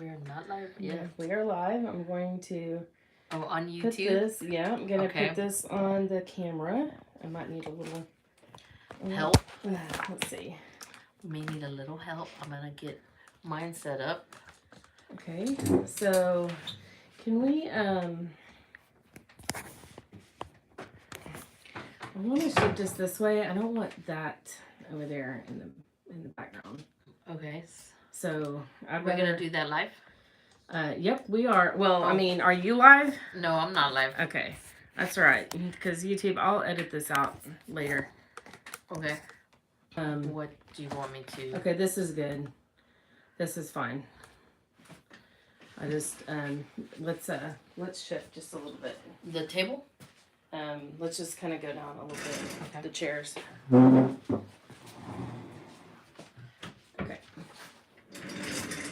We're not live yet. Yeah, we are live. I'm going to on YouTube. Put this. Yeah, I'm gonna put this on the camera. I might need a little help. Let's see. May need a little help. I'm gonna get mine set up. Okay, so can we I want to shift this this way. I don't want that over there in the background. Okay. So we're gonna do that live. Yep, we are. Well, I mean, are you live? No, I'm not live. Okay, that's all right. Because YouTube, I'll edit this out later. Okay. What do you want me to? Okay, this is good. This is fine. I just let's shift just a little bit. The table? Let's just kind of go down a little bit. Okay. The chairs. Okay.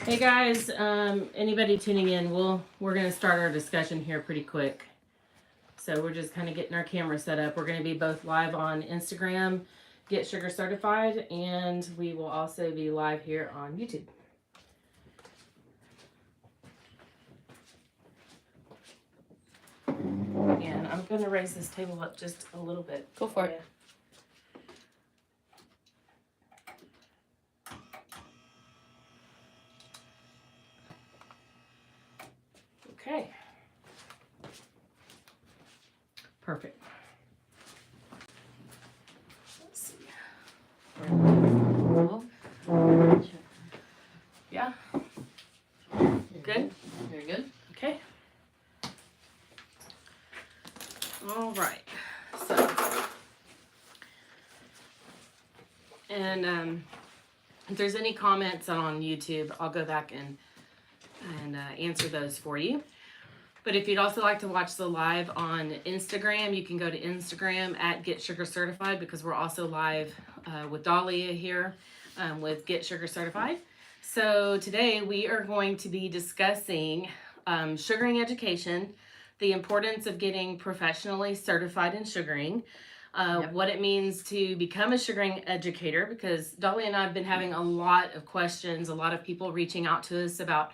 Hey guys, anybody tuning in? We're gonna start our discussion here pretty quick. So we're just kind of getting our camera set up. We're gonna be both live on Instagram, Get Sugar Certified, and we will also be live here on YouTube. And I'm going to raise this table up just a little bit. Go for it. Okay. Perfect. Let's see. Yeah. Good? You're good? Okay. All right. So, and if there's any comments on YouTube, I'll go back and answer those for you. But if you'd also like to watch the live on Instagram, you can go to Instagram at Get Sugar Certified, because we're also live with Dahlia here with Get Sugar Certified. So today we are going to be discussing sugaring education, the importance of getting professionally certified in sugaring, what it means to become a sugaring educator, because Dolly and I have been having a lot of questions, a lot of people reaching out to us about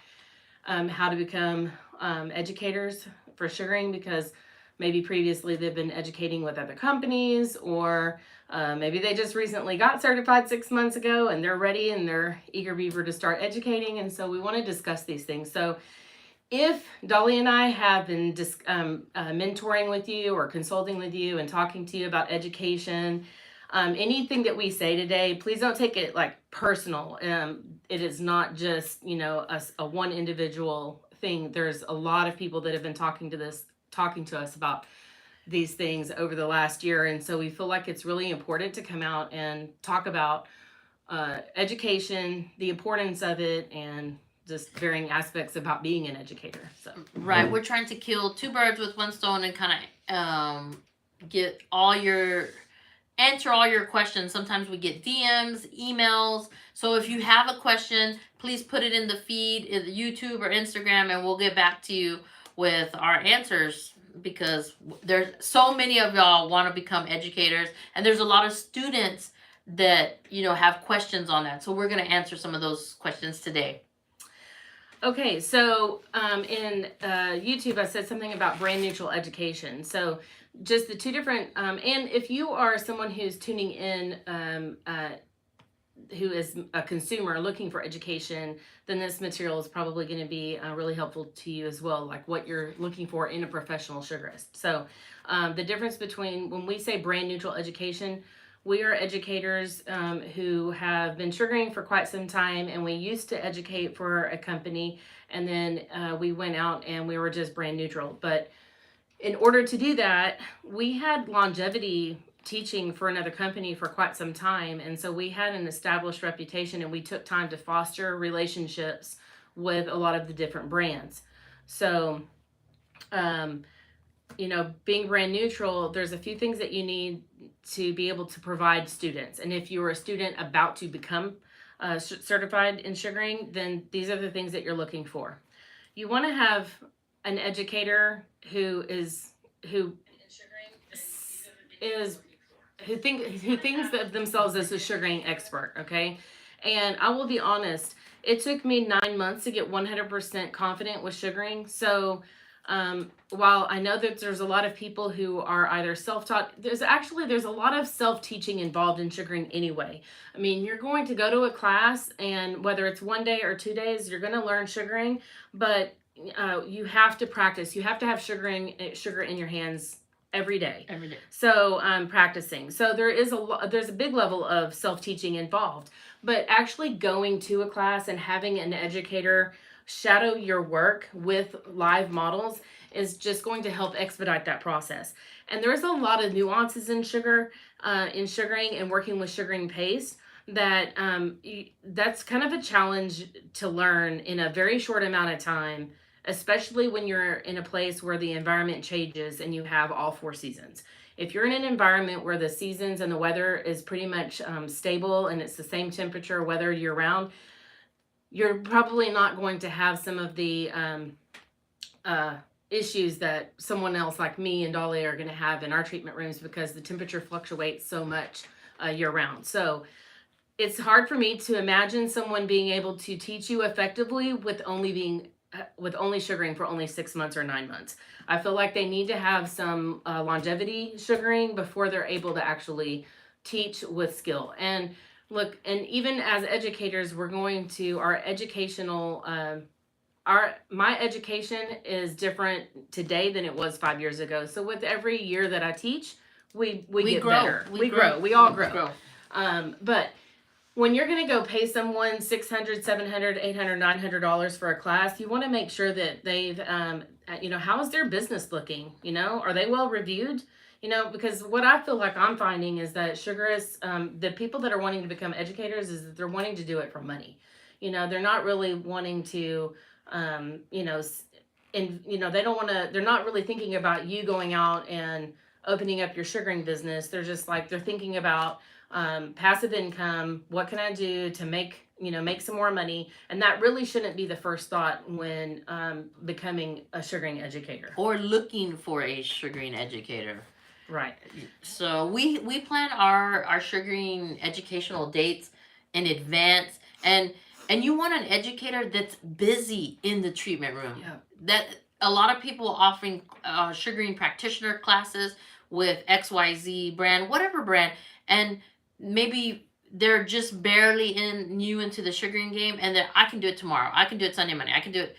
how to become educators for sugaring, because maybe previously they've been educating with other companies, or maybe they just recently got certified 6 months ago and they're ready and they're eager beaver to start educating. And so we want to discuss these things. So if Dolly and I have been mentoring with you or consulting with you and talking to you about education, anything that we say today, please don't take it like personal. It is not just, a one individual thing. There's a lot of people that have been talking to us about these things over the last year. And so we feel like it's really important to come out and talk about education, the importance of it, and just varying aspects about being an educator. So right, we're trying to kill two birds with one stone and kind of answer all your questions. Sometimes we get DMs, emails. So if you have a question, please put it in the feed, either YouTube or Instagram, and we'll get back to you with our answers, because there's so many of y'all want to become educators, and there's a lot of students that have questions on that. So we're going to answer some of those questions today. Okay, so in YouTube, I said something about brand neutral education. So just the two different, and if you are someone who's tuning in, who is a consumer looking for education, then this material is probably going to be really helpful to you as well, like what you're looking for in a professional sugarist. So the difference between when we say brand neutral education, we are educators who have been sugaring for quite some time, and we used to educate for a company, and then we went out and we were just brand neutral. But in order to do that, we had longevity teaching for another company for quite some time, and so we had an established reputation, and we took time to foster relationships with a lot of the different brands. So being brand neutral, there's a few things that you need to be able to provide students. And if you're a student about to become certified in sugaring, then these are the things that you're looking for. You want to have an educator who thinks of themselves as a sugaring expert, okay? And I will be honest, It took me 9 months to get 100% confident with sugaring. So, while I know that there's a lot of people who are either self-taught, there's a lot of self-teaching involved in sugaring anyway. I mean, you're going to go to a class, and whether it's 1 day or 2 days, you're going to learn sugaring, but you have to practice. You have to have sugar in your hands every day. Every day. So practicing. So there's a big level of self-teaching involved, but actually going to a class and having an educator shadow your work with live models is just going to help expedite that process. And there's a lot of nuances in sugaring and working with sugaring paste that that's kind of a challenge to learn in a very short amount of time, especially when you're in a place where the environment changes and you have all 4 seasons. If you're in an environment where the seasons and the weather is pretty much stable and it's the same temperature weather year round, you're probably not going to have some of the issues that someone else like me and Dolly are going to have in our treatment rooms, because the temperature fluctuates so much year round. So it's hard for me to imagine someone being able to teach you effectively with only sugaring for only 6 months or 9 months. I feel like they need to have some longevity sugaring before they're able to actually teach with skill. And look, and even as educators, we're going to our educational my education is different today than it was 5 years ago. So with every year that I teach, we get grow. better. We grow. We all grow. But when you're going to go pay someone $600, $700, $800, $900 for a class, you want to make sure that they've, how is their business looking? Are they well reviewed? Because what I feel like I'm finding is that Sugarists, the people that are wanting to become educators, is that they're wanting to do it for money. They're not really wanting to, they don't want to, they're not really thinking about you going out and opening up your sugaring business. They're just like, they're thinking about passive income. What can I do to make some more money? And that really shouldn't be the first thought when becoming a sugaring educator. Or looking for a sugaring educator. Right. So we plan our sugaring educational dates in advance, and you want an educator that's busy in the treatment room. Yeah. That a lot of people offering sugaring practitioner classes with XYZ brand, whatever brand, and maybe they're just barely new into the sugaring game, and I can do it tomorrow. I can do it Sunday, Monday. I can do it.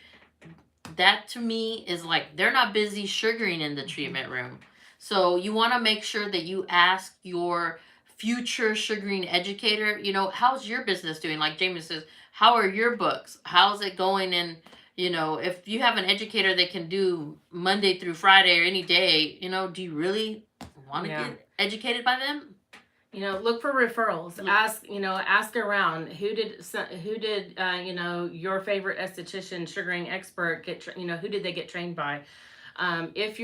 That to me is like they're not busy sugaring in the treatment room. So you want to make sure that you ask your future sugaring educator, how's your business doing? Like Jamie says, how are your books? How's it going? And, if you have an educator that can do Monday through Friday or any day, do you really want to get educated by them? Look for referrals. Ask around. Who did your favorite esthetician, sugaring expert who did they get trained by? If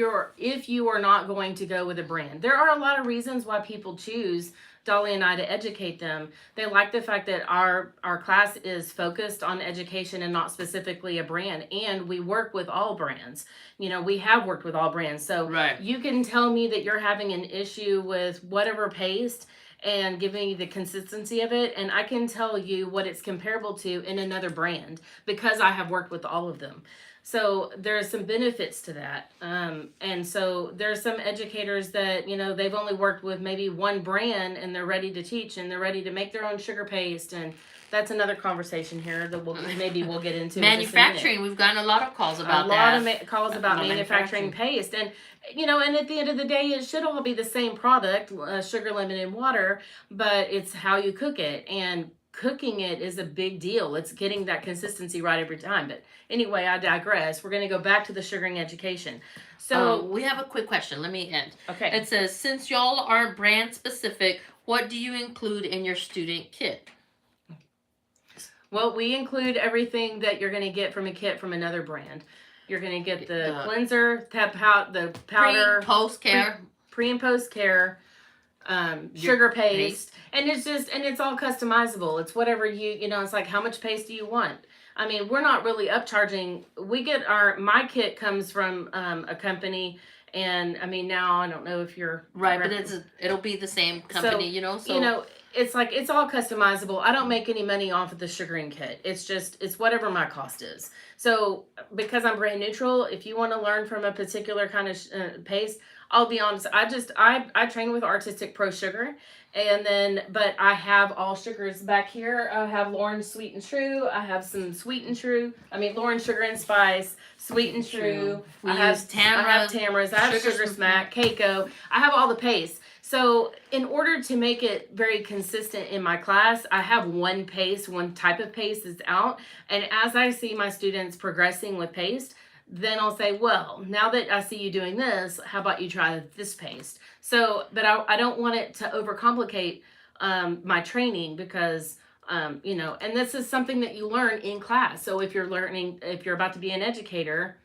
you are not going to go with a brand, there are a lot of reasons why people choose Dolly and I to educate them. They like the fact that our class is focused on education and not specifically a brand, and we work with all brands. We have worked with all brands. So right. You can tell me that you're having an issue with whatever paste and giving you the consistency of it, and I can tell you what it's comparable to in another brand because I have worked with all of them. So there's some benefits to that. And so there's some educators that, they've only worked with maybe one brand and they're ready to teach and they're ready to make their own sugar paste. And that's another conversation here that we'll get into. Manufacturing, we've gotten a lot of calls about that. A lot of calls about manufacturing paste. And, and at the end of the day, it should all be the same product, sugar, lemon, and water, but it's how you cook it. And cooking it is a big deal. It's getting that consistency right every time. But anyway, I digress. We're going to go back to the sugaring education. So we have a quick question. Let me end. Okay. It says, since y'all aren't brand specific, what do you include in your student kit? Well, we include everything that you're going to get from a kit from another brand. You're going to get the cleanser, the powder, post care, pre and post care, sugar paste. And it's all customizable. It's whatever it's like, how much paste do you want? I mean, we're not really upcharging. My kit comes from a company, and I mean, now I don't know if you're right, but it'll be the same company, so it's like, it's all customizable. I don't make any money off of the sugaring kit. It's whatever my cost is. So because I'm brand neutral, if you want to learn from a particular kind of paste, I'll be honest. I train with Artistic Pro Sugar, and then but I have all sugars back here. I have Lauren's Sweet and True. I have some Sweet and True. I mean Lauren's Sugar and Spice, Sweet and True. We I use Tamara. have Tamara's. I have Sugar Smack, Keiko. I have all the pastes. So in order to make it very consistent in my class, I have one paste, one type of paste that's out. And as I see my students progressing with paste, then I'll say, well, now that I see you doing this, how about you try this paste? So, but I don't want it to overcomplicate my training because, you know, and this is something that you learn in class. So if you're about to be an educator,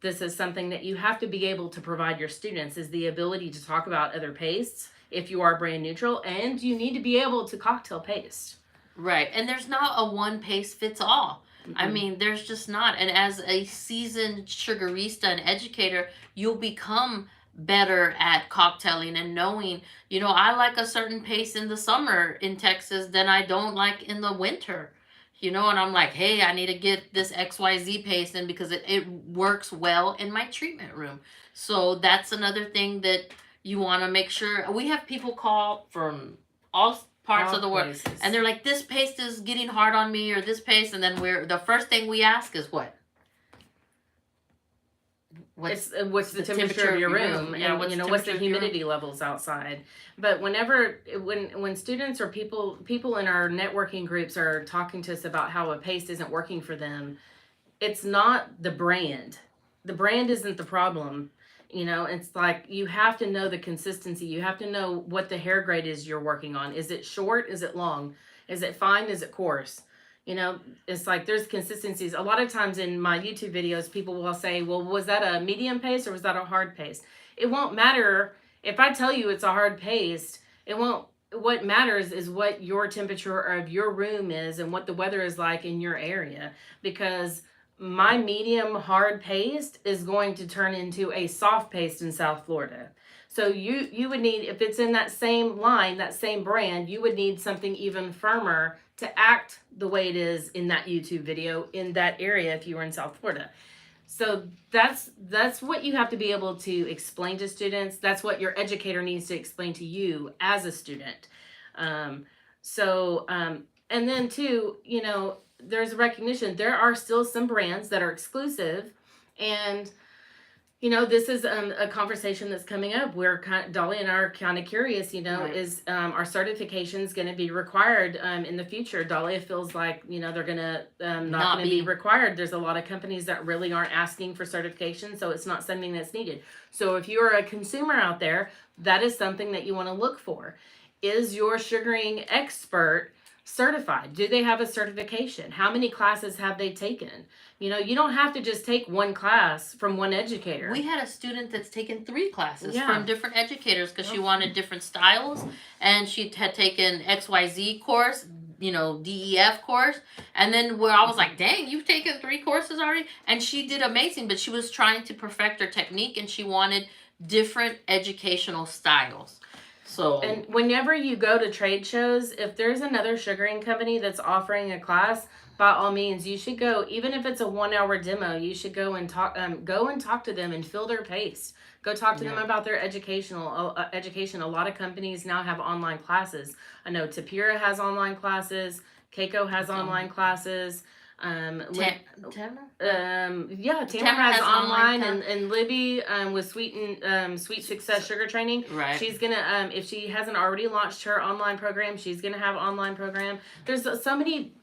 this is something that you have to be able to provide your students, is the ability to talk about other pastes if you are brand neutral, and you need to be able to cocktail paste. Right. And there's not a one paste fits all. Mm-hmm. I mean, there's just not. And as a seasoned sugarista and educator, you'll become better at cocktailing and knowing, you know, I like a certain paste in the summer in Texas than I don't like in the winter. You know, and I'm like, hey, I need to get this XYZ paste in because it works well in my treatment room. So that's another thing that you want to make sure. We have people call from all parts of the world, and they're like, this paste is getting hard on me, or this paste, and then the first thing we ask is what? What's the temperature of your room, yeah, and you know, what's the humidity levels outside. But when students or people in our networking groups are talking to us about how a paste isn't working for them, it's not the brand. The brand isn't the problem. You know, it's like you have to know the consistency. You have to know what the hair grade is you're working on. Is it short? Is it long? Is it fine? Is it coarse? You know, it's like there's consistencies. A lot of times in my YouTube videos, people will say, well, was that a medium paste or was that a hard paste? It won't matter if I tell you it's a hard paste. It won't. What matters is what your temperature of your room is and what the weather is like in your area, because my medium hard paste is going to turn into a soft paste in South Florida. So you would need, if it's in that same line, that same brand, you would need something even firmer to act the way it is in that YouTube video in that area if you were in South Florida. So that's what you have to be able to explain to students. That's what your educator needs to explain to you as a student. And then too, you know, there's a recognition. There are still some brands that are exclusive, and you know, this is a conversation that's coming up. Dolly and I are kind of curious, you know, right. Is our certifications going to be required in the future? Dolly feels like, you know, they're going to not going to be required. There's a lot of companies that really aren't asking for certification, so it's not something that's needed. So if you're a consumer out there, that is something that you want to look for. Is your sugaring expert certified? Do they have a certification? How many classes have they taken? You know, you don't have to just take one class from one educator. We had a student that's taken 3 classes from different educators because she wanted different styles, and she had taken XYZ course, you know, DEF course, and then where I was like, dang, you've taken 3 courses already? And she did amazing, but she was trying to perfect her technique, and she wanted different educational styles. So, and whenever you go to trade shows, if there's another sugaring company that's offering a class, by all means, you should go. Even if it's a 1-hour demo, you should go and talk to them and fill their pace. Go talk to them about their education. A lot of companies now have online classes. I know Tapira has online classes. Keiko has online classes. Tamara has online, and Libby with Sweet Success Sugar Training. Right. She's gonna if she hasn't already launched her online program, she's gonna have online program. There's so many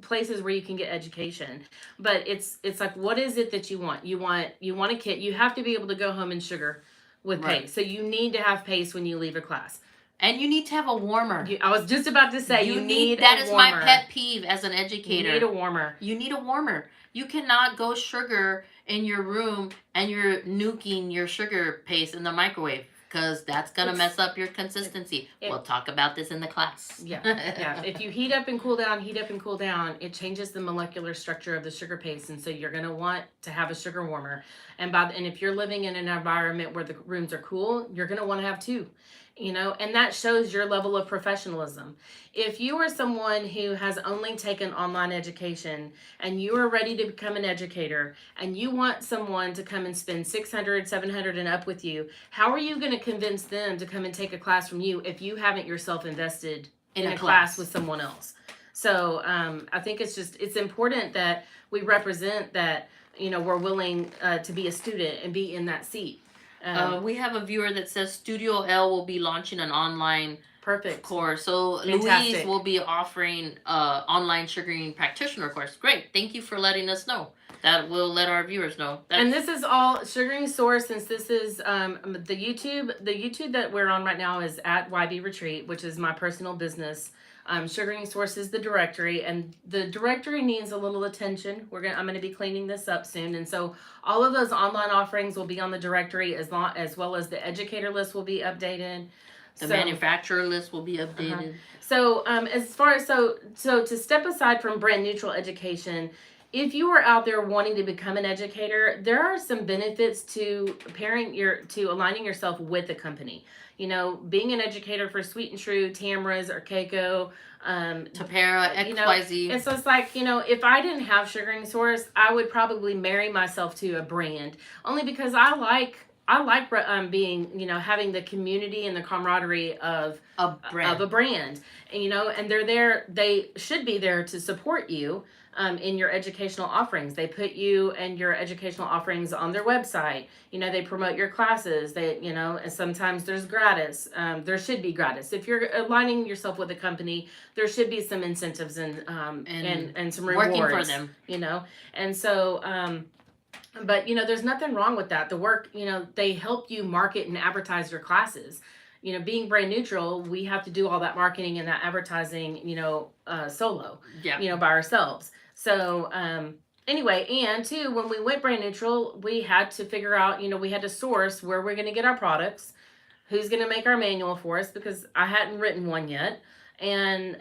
places where you can get education, but it's like, what is it that you want? You want a kit. You have to be able to go home and sugar with paste. So you need to have paste when you leave a class. And you need to have a warmer. I was just about to say, you need that a is warmer. my pet peeve as an educator. You need a warmer. You need a warmer. You cannot go sugar in your room and you're nuking your sugar paste in the microwave, because that's going to mess up your consistency. We'll talk about this in the class. Yeah. If you heat up and cool down, it changes the molecular structure of the sugar paste, and so you're going to want to have a sugar warmer. And if you're living in an environment where the rooms are cool, you're going to want to have 2. and that shows your level of professionalism. If you are someone who has only taken online education and you are ready to become an educator and you want someone to come and spend 600, 700 and up with you, how are you going to convince them to come and take a class from you if you haven't yourself invested in a class with someone else? So I think it's important that we represent that, we're willing to be a student and be in that seat. We have a viewer that says Studio L will be launching an online Perfect course. So Fantastic. Louise will be offering online sugaring practitioner course. Great. Thank you for letting us know. That will let our viewers know. And this is all Sugaring Source, since this is the YouTube that we're on right now is at YB Retreat, which is my personal business. Sugaring Source is the directory, and the directory needs a little attention. I'm gonna be cleaning this up soon, and so all of those online offerings will be on the directory as well as the educator list will be updated. The manufacturer list will be updated. So as far as so to step aside from brand neutral education, if you are out there wanting to become an educator, there are some benefits to aligning yourself with a company. Being an educator for Sweet and True, Tamara's, or Keiko, Tapera, XYZ. And so it's like, if I didn't have Sugaring Source, I would probably marry myself to a brand, only because I like being, having the community and the camaraderie of a brand, and they should be there to support you in your educational offerings. They put you and your educational offerings on their website. They promote your classes. And sometimes there's gratis. There should be gratis. If you're aligning yourself with a company, there should be some incentives and some rewards. Working for them. And so, but there's nothing wrong with that. The work, they help you market and advertise your classes. Being brand neutral, we have to do all that marketing and that advertising, solo, by ourselves. So, anyway, and too, when we went brand neutral, we had to figure out, we had to source where we're going to get our products, who's going to make our manual for us, because I hadn't written one yet. And,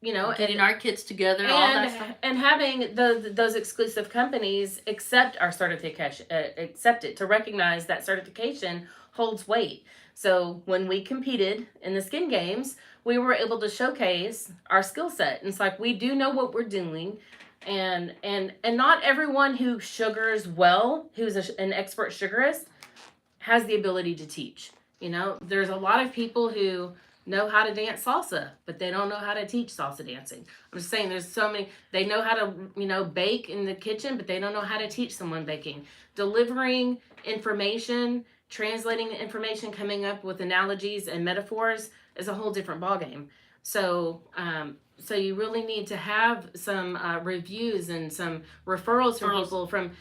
getting our kids together, all that stuff. And having those exclusive companies accept our certification, accept it, to recognize that certification holds weight. So when we competed in the skin games, we were able to showcase our skill set. And it's like, we do know what we're doing. And not everyone who sugars well, who's an expert sugarist, has the ability to teach. There's a lot of people who know how to dance salsa, but they don't know how to teach salsa dancing. I'm just saying, there's so many. They know how to, bake in the kitchen, but they don't know how to teach someone baking. Delivering information, translating the information, coming up with analogies and metaphors is a whole different ballgame. So, so you really need to have some reviews and some referrals from people from,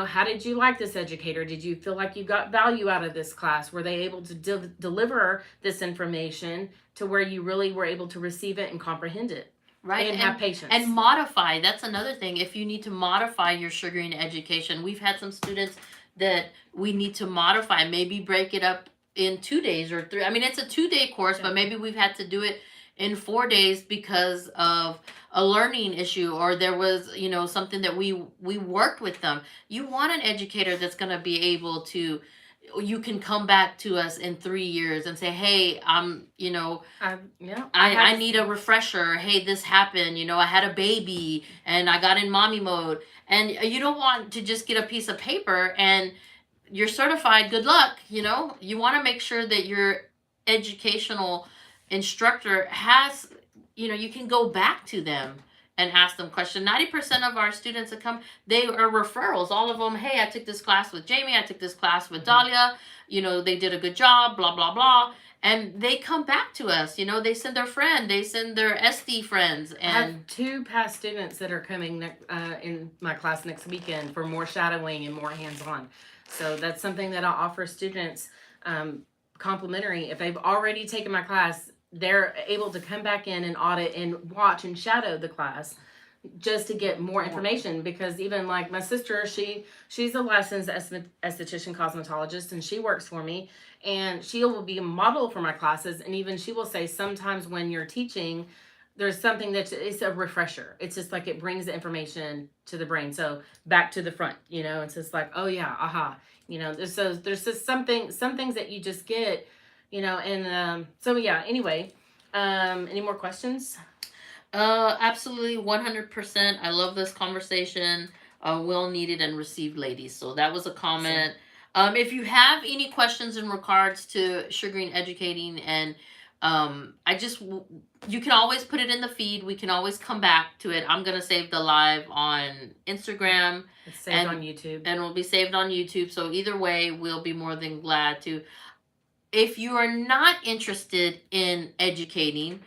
how did you like this educator? Did you feel like you got value out of this class? Were they able to deliver this information to where you really were able to receive it and comprehend it? Right. And have patience. And modify. That's another thing. If you need to modify your sugaring education, we've had some students that we need to modify, maybe break it up in 2 days or 3. I mean, it's a 2-day course, but maybe we've had to do it in 4 days because of a learning issue, or there was, something that we worked with them. You want an educator that's going to be able to, you can come back to us in 3 years and say, hey, I need a refresher. Hey, this happened. I had a baby and I got in mommy mode. And you don't want to just get a piece of paper and you're certified, good luck. You want to make sure that your educational instructor has, you can go back to them and ask them questions. 90% of our students that come, they are referrals. All of them, hey, I took this class with Jamie, I took this class with Dahlia, they did a good job, blah, blah, blah. And they come back to us, they send their friend, they send their SD friends. And I have 2 past students that are coming in my class next weekend for more shadowing and more hands-on. So that's something that I'll offer students complimentary. If they've already taken my class, they're able to come back in and audit and watch and shadow the class just to get more information. Because even like my sister, she's a licensed esthetician cosmetologist, and she works for me, and she will be a model for my classes. And even she will say sometimes when you're teaching, there's something it's a refresher. It's just like it brings the information to the brain. So back to the front, it's just like, oh yeah, aha. There's just some things that you just get You know, and so yeah. Anyway, any more questions? Absolutely, 100%. I love this conversation. Well needed and received, ladies. So that was a comment. If you have any questions in regards to sugaring, educating, and I just you can always put it in the feed. We can always come back to it. I'm gonna save the live on Instagram. It's saved on YouTube, and will be saved on YouTube. So either way, we'll be more than glad to. If you are not interested in educating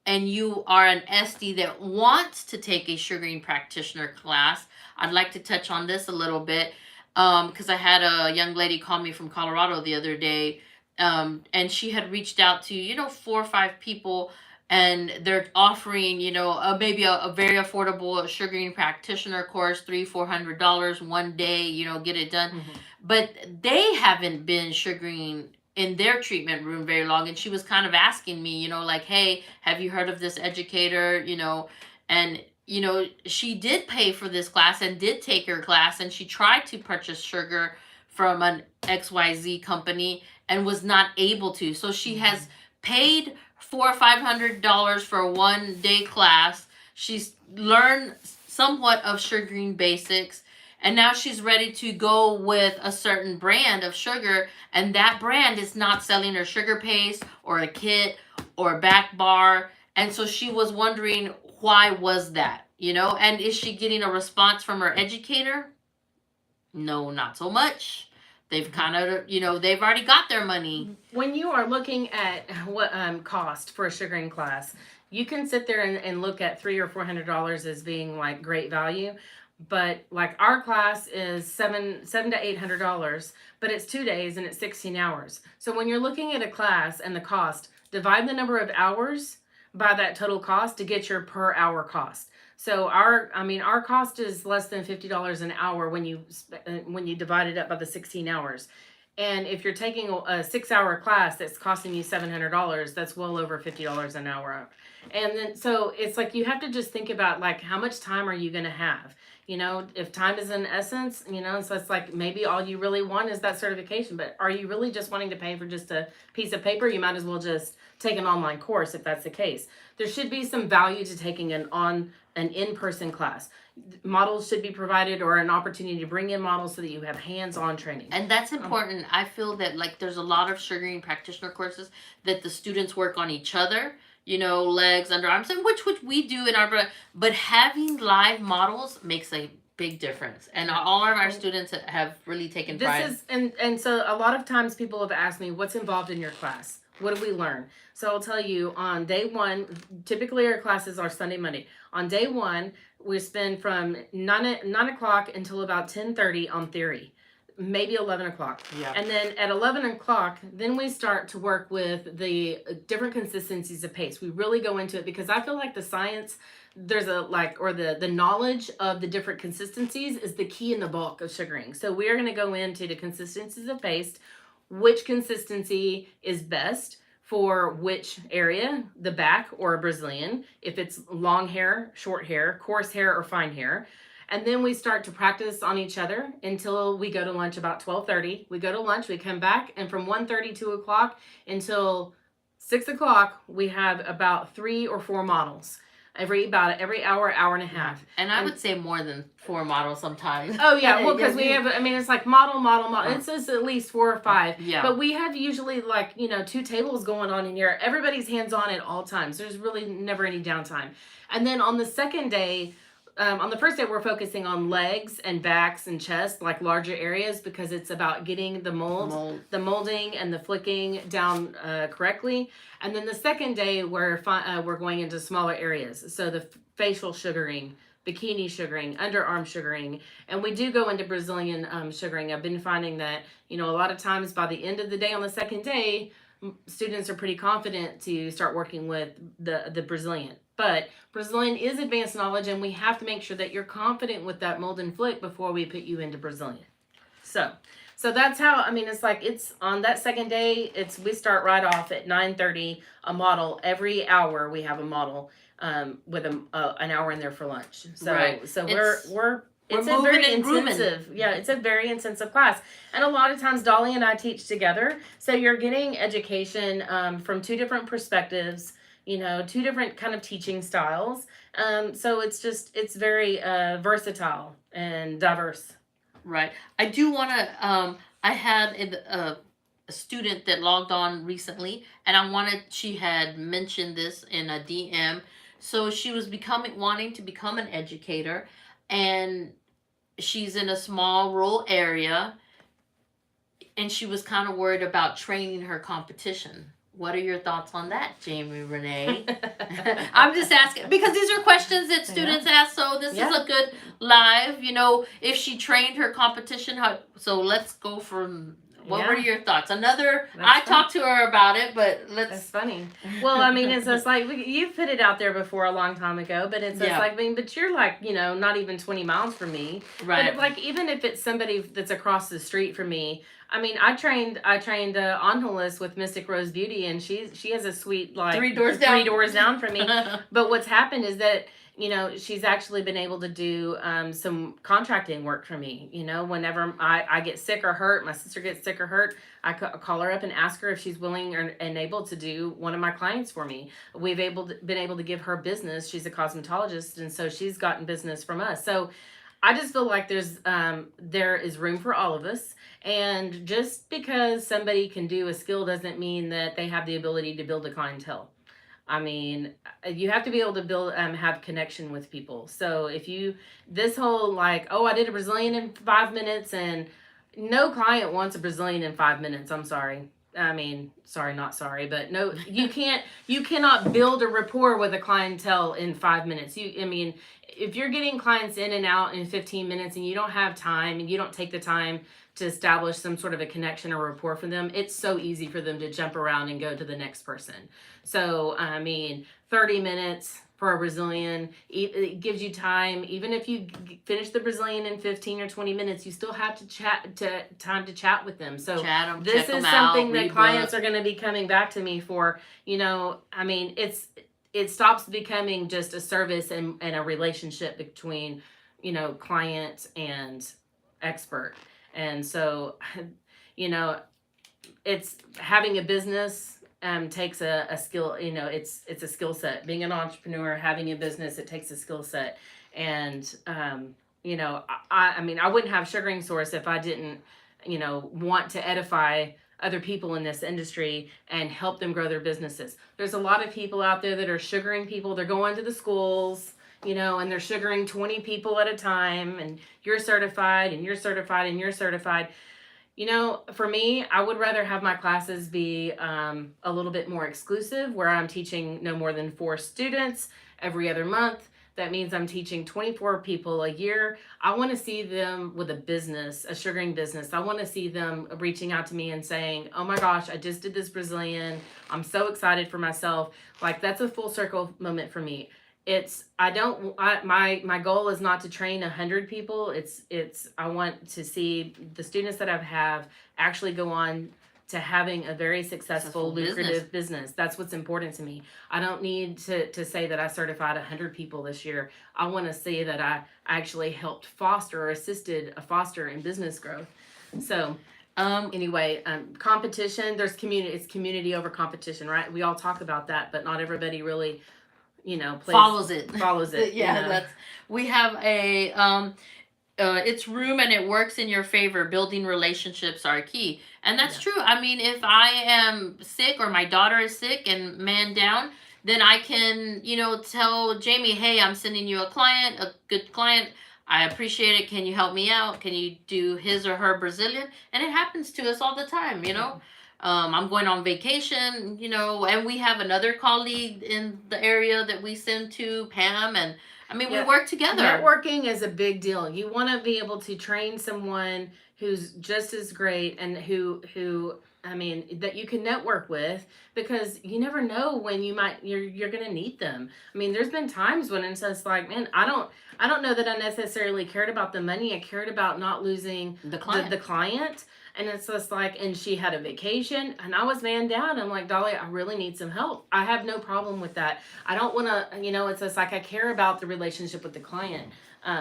and you are an SD that wants to take a sugaring practitioner class, I'd like to touch on this a little bit because I had a young lady call me from Colorado the other day, and she had reached out to 4 or 5 people, and they're offering maybe a very affordable sugaring practitioner course, $300-400 one day, get it done. Mm-hmm. But they haven't been sugaring in their treatment room very long, and she was kind of asking me, like, hey, have you heard of this educator, and she did pay for this class and did take her class, and she tried to purchase sugar from an XYZ company and was not able to. So she has paid $400-500 for a 1 day class. She's learned somewhat of sugaring basics, and now she's ready to go with a certain brand of sugar, and that brand is not selling her sugar paste or a kit or a back bar. And so she was wondering, why was that? And is she getting a response from her educator? No, not so much. They've kind of, they've already got their money. When you are looking at what cost for a sugaring class, you can sit there and look at $300-400 as being like great value. But like our class is $700 to $800, but it's 2 days and it's 16 hours. So when you're looking at a class and the cost, divide the number of hours by that total cost to get your per hour cost. So our cost is less than $50 an hour when you divide it up by the 16 hours. And if you're taking a 6-hour class that's costing you $700, that's well over $50 an hour. And then so it's like you have to just think about like how much time are you going to have? If time is an essence, so it's like maybe all you really want is that certification, but are you really just wanting to pay for just a piece of paper? You might as well just take an online course if that's the case. There should be some value to taking an in-person class. Models should be provided, or an opportunity to bring in models so that you have hands-on training. And that's important. I feel that like there's a lot of sugaring practitioner courses that the students work on each other, legs, underarms, and which we do in our, but having live models makes a big difference. And all of our students have really taken pride. And so a lot of times people have asked me, what's involved in your class? What do we learn? So I'll tell you, on day one, typically our classes are Sunday, Monday. On day one, we spend from 9 o'clock until about 10:30 on theory, maybe 11 o'clock. Yeah. And then at 11 o'clock, then we start to work with the different consistencies of paste. We really go into it because I feel like the science, the knowledge of the different consistencies is the key in the bulk of sugaring. So we are going to go into the consistencies of paste, which consistency is best for which area, the back or a Brazilian, if it's long hair, short hair, coarse hair, or fine hair. And then we start to practice on each other until we go to lunch about 12:30. We go to lunch, we come back, and from 1:30, 2 o'clock until 6 o'clock, we have about 3 or 4 models. Every hour, hour and a half. And I would say more than 4 models sometimes. Oh, yeah. Well, because we have, it's like model. It says at least 4 or 5. Yeah. But we have usually 2 tables going on in here. Everybody's hands-on at all times. There's really never any downtime. And then on the second day, on the first day, we're focusing on legs and backs and chest, like larger areas, because it's about getting the molding and the flicking down correctly. And then the second day, we're going into smaller areas. So the facial sugaring, bikini sugaring, underarm sugaring, and we do go into Brazilian sugaring. I've been finding that, a lot of times by the end of the day on the second day, students are pretty confident to start working with the Brazilian. But Brazilian is advanced knowledge, and we have to make sure that you're confident with that mold and flick before we put you into Brazilian. So that's how, it's on that second day, we start right off at 9:30, a model. Every hour we have a model with an hour in there for lunch. So right. So we're it's We're a moving very and grooming. intensive, yeah, it's a very intensive class. And a lot of times Dolly and I teach together. So you're getting education from two different perspectives, you know, two different kind of teaching styles. So it's very versatile and diverse. Right. I do want to. I had a student that logged on recently, and She had mentioned this in a DM. So she was wanting to become an educator, and she's in a small rural area, and she was kind of worried about training her competition. What are your thoughts on that, Jamie Renee? I'm just asking because these are questions that students ask. So this is a good live. You know, if she trained her competition, so let's go from. What were your thoughts? I talked to her about it, but let's. That's funny. Well, I mean, it's just like you've put it out there before a long time ago, but it's just like, I mean, but you're like, you know, not even 20 miles from me, right? But like, even if it's somebody that's across the street from me, I mean, I trained Angeles with Mystic Rose Beauty, and she has a suite like three doors down from me. But what's happened is that, you know, she's actually been able to do some contracting work for me. You know, whenever I get sick or hurt, my sister gets sick or hurt, I call her up and ask her if she's willing and able to do one of my clients for me. We've been able to give her business. She's a cosmetologist, and so she's gotten business from us. So I just feel like there is room for all of us. And just because somebody can do a skill doesn't mean that they have the ability to build a clientele. I mean, you have to be able to build, have connection with people. So this whole like, oh, I did a Brazilian in 5 minutes, and no client wants a Brazilian in 5 minutes. I'm sorry. I mean, sorry, not sorry, but no, you cannot build a rapport with a clientele in 5 minutes. I mean, if you're getting clients in and out in 15 minutes and you don't have time and you don't take the time to establish some sort of a connection or rapport for them, it's so easy for them to jump around and go to the next person. So, I mean, 30 minutes for a Brazilian, it gives you time. Even if you finish the Brazilian in 15 or 20 minutes, you still have time to chat with them. So this is something that clients are going to be coming back to me for. You know, I mean, it stops becoming just a service and a relationship between, you know, client and expert. And so, you know, it's having a business takes a skill. You know, it's a skill set. Being an entrepreneur, having a business, it takes a skill set. And you know, I mean, I wouldn't have Sugaring Source if I didn't, you know, want to edify other people in this industry and help them grow their businesses. There's a lot of people out there that are sugaring people. They're going to the schools, you know, and they're sugaring 20 people at a time, and you're certified and you're certified and you're certified. You know, for me, I would rather have my classes be a little bit more exclusive, where I'm teaching no more than 4 students every other month. That means I'm teaching 24 people a year. I want to see them with a business, a sugaring business. I want to see them reaching out to me and saying, oh my gosh, I just did this Brazilian. I'm so excited for myself. Like, that's a full circle moment for me. My goal is not to train 100 people. I want to see the students that I have actually go on to having a very successful lucrative business. That's what's important to me. I don't need to say that I certified 100 people this year. I want to say that I actually helped foster or assisted a foster in business growth. So anyway, competition, it's community over competition, right? We all talk about that, but not everybody really, you know, follows it. Yeah, you know? We have a it's room and it works in your favor. Building relationships are key, and that's true. I mean, if I am sick or my daughter is sick and man down, then I can, you know, tell Jamie, hey, I'm sending you a good client. I appreciate it. Can you help me out? Can you do his or her Brazilian? And it happens to us all the time, you know. I'm going on vacation, you know, and we have another colleague in the area that we send to, Pam, and I mean, we work together. Networking is a big deal. You want to be able to train someone who's just as great and who I mean, that you can network with, because you never know when you're going to need them. I mean, there's been times when it's just like, man, I don't know that I necessarily cared about the money. I cared about not losing the client. And it's just like, and she had a vacation and I was man down. I'm like, Dolly, I really need some help. I have no problem with that. I don't want to, you know, it's just like, I care about the relationship with the client.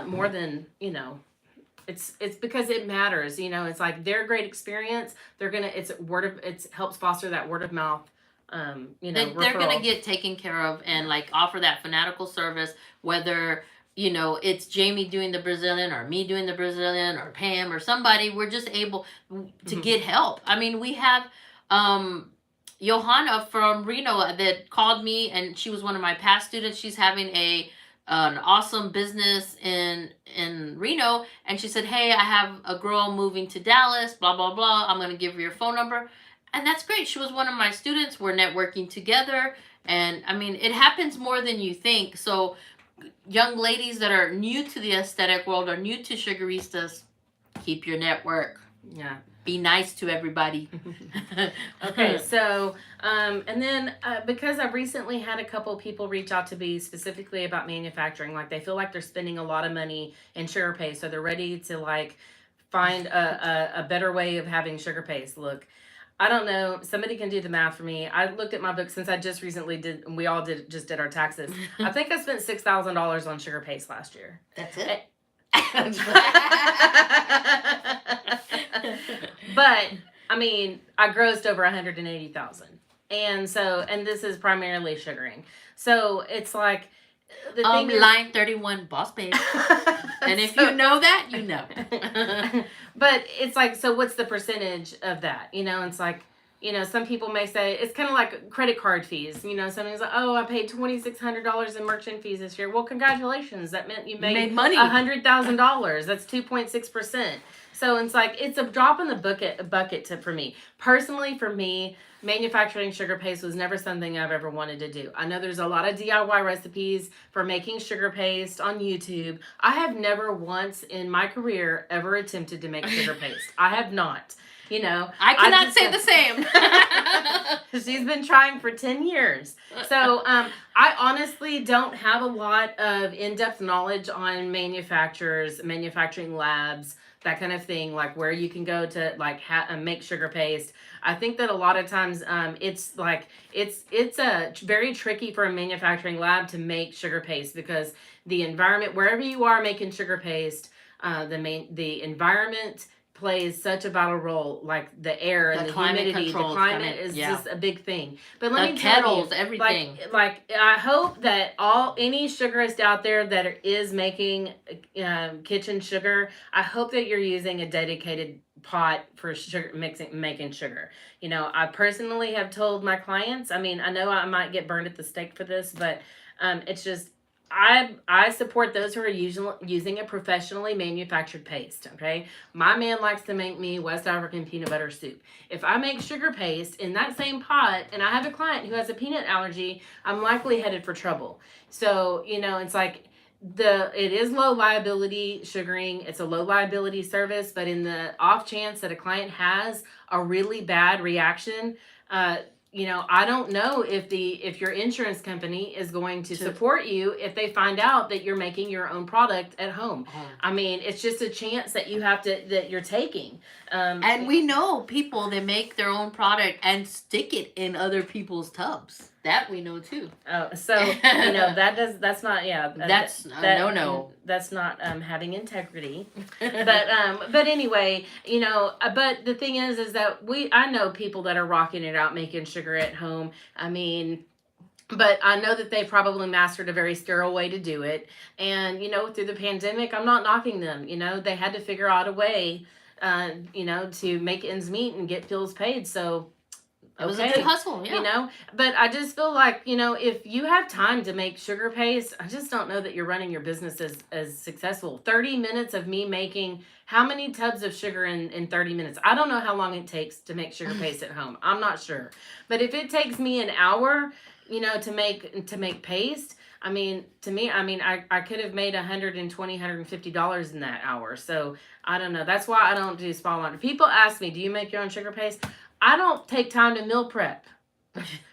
more than, it's because it matters. It's like their great experience. It helps foster that word of mouth. They're gonna get taken care of and like offer that fanatical service, whether it's Jamie doing the Brazilian or me doing the Brazilian or Pam or somebody. We're just able to get help. I mean, we have Johanna from Reno that called me, and she was one of my past students. She's having an awesome business in Reno, and she said, "Hey, I have a girl moving to Dallas, blah blah blah. I'm gonna give her your phone number." And that's great. She was one of my students. We're networking together, and I mean, it happens more than you think. So, young ladies that are new to the aesthetic world or new to Sugaristas, keep your network. Yeah. Be nice to everybody. Okay, so, and then because I've recently had a couple people reach out to me specifically about manufacturing, like they feel like they're spending a lot of money in sugar paste, so they're ready to like find a better way of having sugar paste. Look, I don't know. Somebody can do the math for me. I looked at my book since I just recently did, and we all just did our taxes. I think I spent $6,000 on sugar paste last year. That's it. But I mean, I grossed over 180,000, and this is primarily sugaring. So it's like the thing is, line 31, boss babe. And if you know that, you know. But it's like, so what's the percentage of that? It's like, some people may say it's kind of like credit card fees. Somebody's like, oh, I paid $2,600 in merchant fees this year. Well, congratulations. That meant you made money. $100,000. That's 2.6%. So it's like, it's a drop in the bucket for me. Personally, for me, manufacturing sugar paste was never something I've ever wanted to do. I know there's a lot of DIY recipes for making sugar paste on YouTube. I have never once in my career ever attempted to make sugar paste. I have not. I cannot say the same. She's been trying for 10 years. So I honestly don't have a lot of in-depth knowledge on manufacturing labs, that kind of thing, like where you can go to like make sugar paste. I think that a lot of times it's very tricky for a manufacturing lab to make sugar paste because the environment, wherever you are making sugar paste, the environment plays such a vital role, like the air and the humidity. The climate is just a big thing. But let me tell you, everything. Like I hope that any sugarist out there that is making kitchen sugar, I hope that you're using a dedicated pot for sugar making sugar. I personally have told my clients. I mean, I know I might get burned at the stake for this, but it's just. I support those who are using a professionally manufactured paste, okay? My man likes to make me West African peanut butter soup. If I make sugar paste in that same pot and I have a client who has a peanut allergy, I'm likely headed for trouble. So, it's like it is low liability sugaring. It's a low liability service, but in the off chance that a client has a really bad reaction, I don't know if your insurance company is going to support you if they find out that you're making your own product at home. I mean, it's just a chance that that you're taking. And we know people that make their own product and stick it in other people's tubs. That we know too. Oh, so that's not that's no. That's not having integrity. But anyway, but the thing is that I know people that are rocking it out making sugar at home. I mean, but I know that they probably mastered a very sterile way to do it. And through the pandemic, I'm not knocking them. They had to figure out a way to make ends meet and get bills paid. So it was a good hustle, yeah. But I just feel like, if you have time to make sugar paste, I just don't know that you're running your business as successful. 30 minutes of me making how many tubs of sugar in 30 minutes? I don't know how long it takes to make sugar paste at home. I'm not sure. But if it takes me an hour, to make paste, I mean, to me, I could have made $120, $150 in that hour. So I don't know. That's why I don't do small laundry. People ask me, do you make your own sugar paste? I don't take time to meal prep.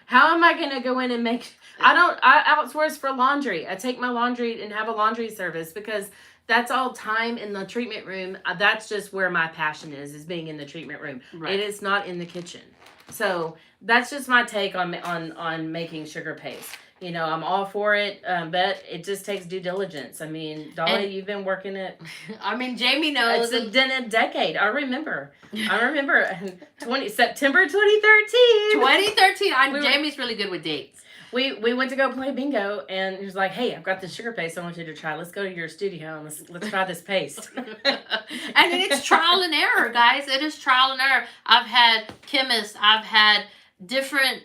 How am I going to go in and make... I outsource for laundry. I take my laundry and have a laundry service because that's all time in the treatment room. That's just where my passion is being in the treatment room. Right. It is not in the kitchen. So that's just my take on making sugar paste. I'm all for it, but it just takes due diligence. I mean, Dolly, And- you've been working it. I mean, Jamie knows. Been a decade. I remember September 2013. 2013. Jamie's really good with dates. We went to go play bingo, and he was like, "Hey, I've got this sugar paste. I want you to try. Let's go to your studio and let's try this paste." And it's trial and error, guys. It is trial and error. I've had chemists. I've had different,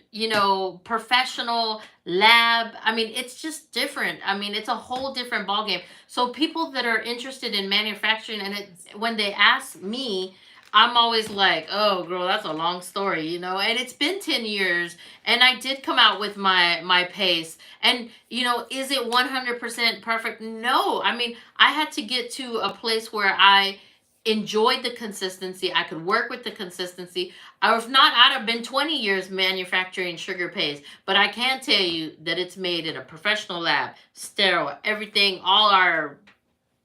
professional lab. I mean, it's just different. I mean, it's a whole different ballgame. So people that are interested in manufacturing, and when they ask me, I'm always like, oh, girl, that's a long story, and it's been 10 years, and I did come out with my paste. And, is it 100% perfect? No. I mean, I had to get to a place where I enjoyed the consistency. I could work with the consistency. If not, I'd have been 20 years manufacturing sugar paste. But I can tell you that it's made in a professional lab, sterile, everything, all our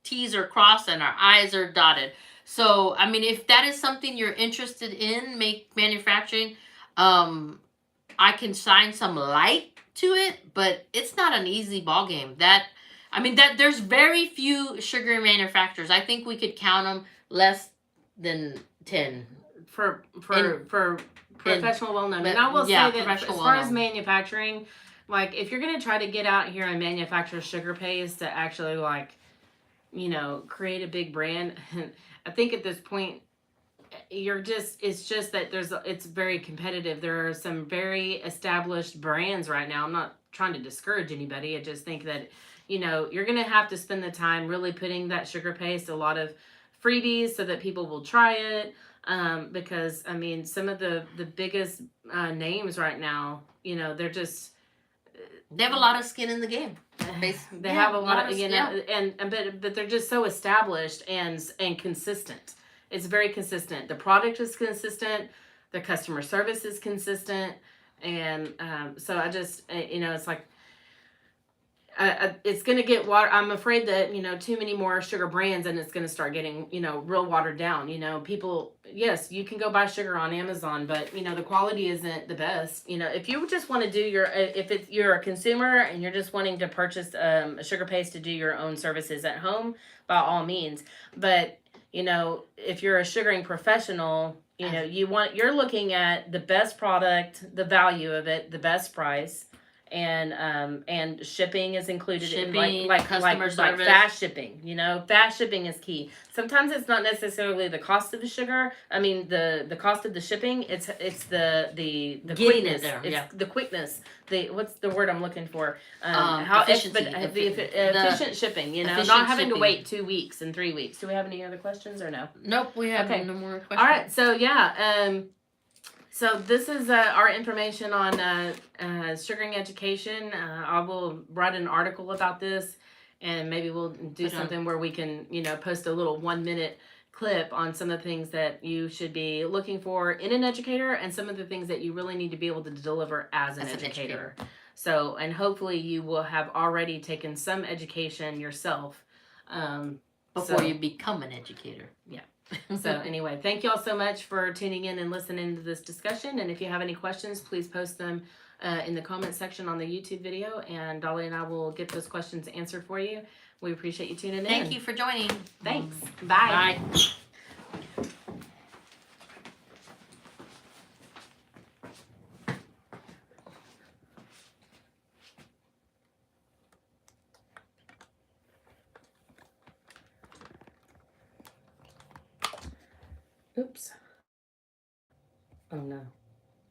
T's are crossed and our I's are dotted. So, I mean, if that is something you're interested in, manufacturing, I can shine some light to it, but it's not an easy ball game. That there's very few sugar manufacturers. I think we could count them less than 10 for professional well-known. And I will say that as far as manufacturing, like if you're going to try to get out here and manufacture sugar paste to actually create a big brand, I think at this point it's just that it's very competitive. There are some very established brands right now. I'm not trying to discourage anybody. I just think that you're going to have to spend the time really putting that sugar paste, a lot of freebies so that people will try it, because I mean some of the biggest names right now, they have a lot of skin in the game. They have a lot of but they're just so established and consistent. It's very consistent. The product is consistent. The customer service is consistent. And so I just, it's like, it's going to get water. I'm afraid that, too many more sugar brands and it's going to start getting, real watered down. People, yes, you can go buy sugar on Amazon, but, the quality isn't the best. If you just want to do you're a consumer and you're just wanting to purchase a sugar paste to do your own services at home, by all means. But, if you're a sugaring professional, you're looking at the best product, the value of it, the best price. And shipping is included. Shipping, customer service. Like fast shipping. Fast shipping is key. Sometimes it's not necessarily the cost of the sugar. I mean the cost of the shipping. It's the quickness. It's the quickness. What's the word I'm looking for? Efficient shipping. Not having to wait 2 weeks and 3 weeks. Do we have any other questions or no? Nope, we have no more questions. All right, so yeah. So this is our information on sugaring education. I will write an article about this, and maybe we'll do something where we can, post a little 1-minute clip on some of the things that you should be looking for in an educator and some of the things that you really need to be able to deliver as an educator. So, and hopefully you will have already taken some education yourself. Before you become an educator. Yeah. So anyway, thank you all so much for tuning in and listening to this discussion. And if you have any questions, please post them in the comment section on the YouTube video, and Dolly and I will get those questions answered for you. We appreciate you tuning in. Thank you for joining. Thanks. Bye. Bye. Oops. Oh no.